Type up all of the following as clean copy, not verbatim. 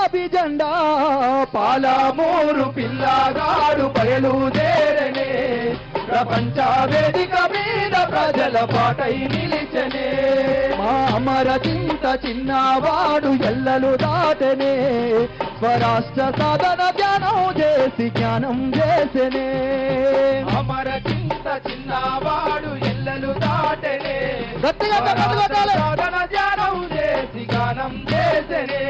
గులాబీ జెండా పాలమూరు పిల్లగాడు బయలుదేరనే ప్రపంచ వేదిక మీద ప్రజల పాటై నిలిచనే మా అమర చింత చిన్నవాడు ఎల్లలు దాటనే స్వరాష్ట్ర సాధన ధ్యానం చేసి జ్ఞానం చేసనే అమర చింత చిన్నవాడు ఎల్లలు దాటనే గట్టిగా సాధన ధ్యానం చేసి గానం చేసనే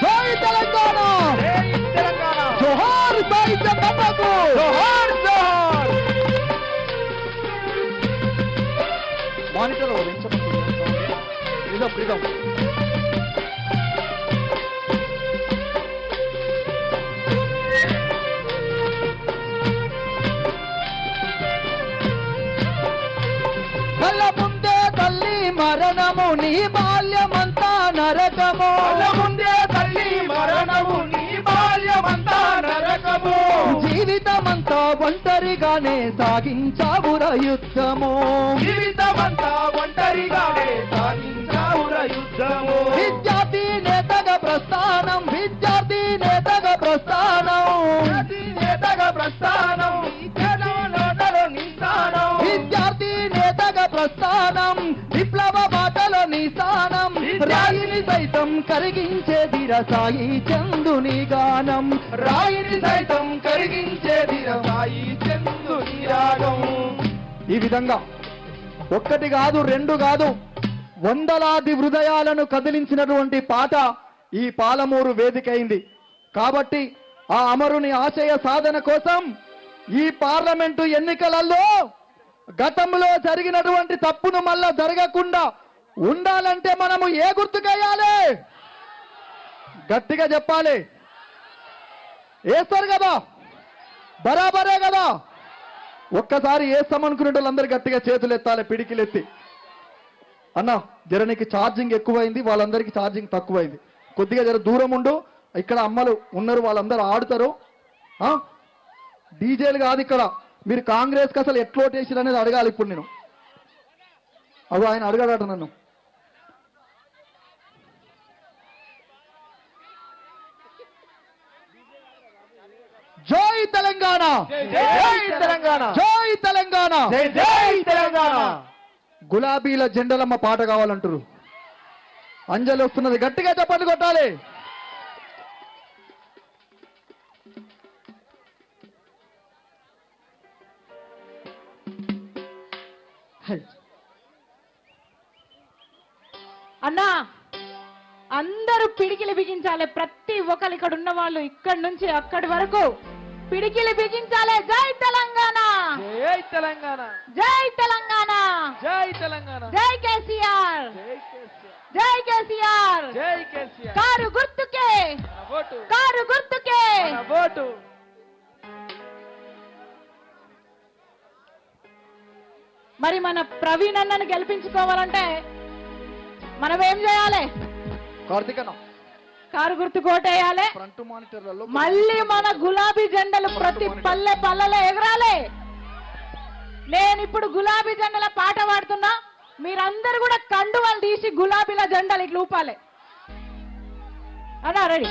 జై తెలంగాణ జై తెలంగాణ జోహార్ సాహిత్య కథకు జోహార్ జోహార్ మానిటర్ ఫ్రీడమ్ కళ్ళ ముందే తల్లి మరణము నీ బాల్యమంతా నరకము ముందే తల్లి మరణము నీ బాల్యమంతా నరకము జీవితమంతా ఒంటరిగానే సాగించావుర యుద్ధము జీవితమంతా ఒంటరిగానే సాగించావుర యుద్ధము విద్యార్థి నేతగా ప్రస్థానం విద్యార్థి నేతగా ప్రస్థానం నేతగా ప్రస్థానం నోటలో నీ స్థానం విద్యార్థి నేతగా ప్రస్థానం విప్లవ బాటలో నీ స్థానం రాయిని సైతం కరిగించేదిర సాయి చందుని గానం రాయిని సైతం కరిగించేది సాయి చందుని రాగం ఈ విధంగా ఒక్కటి కాదు రెండు కాదు వందలాది హృదయాలను కదిలించినటువంటి పాట ఈ పాలమూరు వేదిక అయింది కాబట్టి ఆ అమరుని ఆశయ సాధన కోసం ఈ పార్లమెంటు ఎన్నికలలో గతంలో జరిగినటువంటి తప్పును మళ్ళా జరగకుండా ఉండాలంటే మనము ఏ గుర్తుకేయాలి గట్టిగా చెప్పాలి వేస్తారు కదా బరాబరే కదా ఒక్కసారి వేస్తామనుకునే వాళ్ళందరూ గట్టిగా చేతులు ఎత్తాలి పిడికిలెత్తి అన్న జర నీకు ఛార్జింగ్ ఎక్కువైంది వాళ్ళందరికీ ఛార్జింగ్ తక్కువైంది కొద్దిగా జర దూరం ఉండు ఇక్కడ అమ్మలు ఉన్నారు వాళ్ళందరూ ఆడుతారు డీజేలు కాదు ఇక్కడ మీరు కాంగ్రెస్కి అసలు ఎట్లా ఓటేసారు అనేది అడగాలి ఇప్పుడు నేను అవి ఆయన అడగాడట నన్ను జై తెలంగాణ జై తెలంగాణ జై తెలంగాణ జై జై తెలంగాణ గులాబీల జెండలమ్మ పాట కావాలంటారు అంజలి వస్తున్నది గట్టిగా చెప్పండి కొట్టాలి అన్నా అందరూ పిడికిలి బిగించాలి ప్రతి ఒక్కరు ఇక్కడ ఉన్న వాళ్ళు ఇక్కడి నుంచి అక్కడి వరకు పిడికిలి బిగించాలి జై తెలంగాణ జై తెలంగాణ జై తెలంగాణ జై తెలంగాణ జై కేసీఆర్ జై కేసీఆర్ జై కేసీఆర్ జై కేసీఆర్ కారు గుర్తుకే ఓటు కారు గుర్తుకే ఓటు మరి మన ప్రవీణ్ అన్నను గెలిపించుకోవాలంటే మనం ఏం చేయాలి కార్తికన్న కారు గుర్తు కోటేయాలి ఫ్రంట్ మానిటర్లలో మళ్ళీ మన గులాబీ జెండలు ప్రతి పల్లె పల్లెలో ఎగరాలి నేను ఇప్పుడు గులాబీ జెండల పాట పాడుతున్నా మీరందరూ కూడా కండువాలు తీసి గులాబీల జెండలు ఇట్లా ఊపాలి అన్నా రెడీ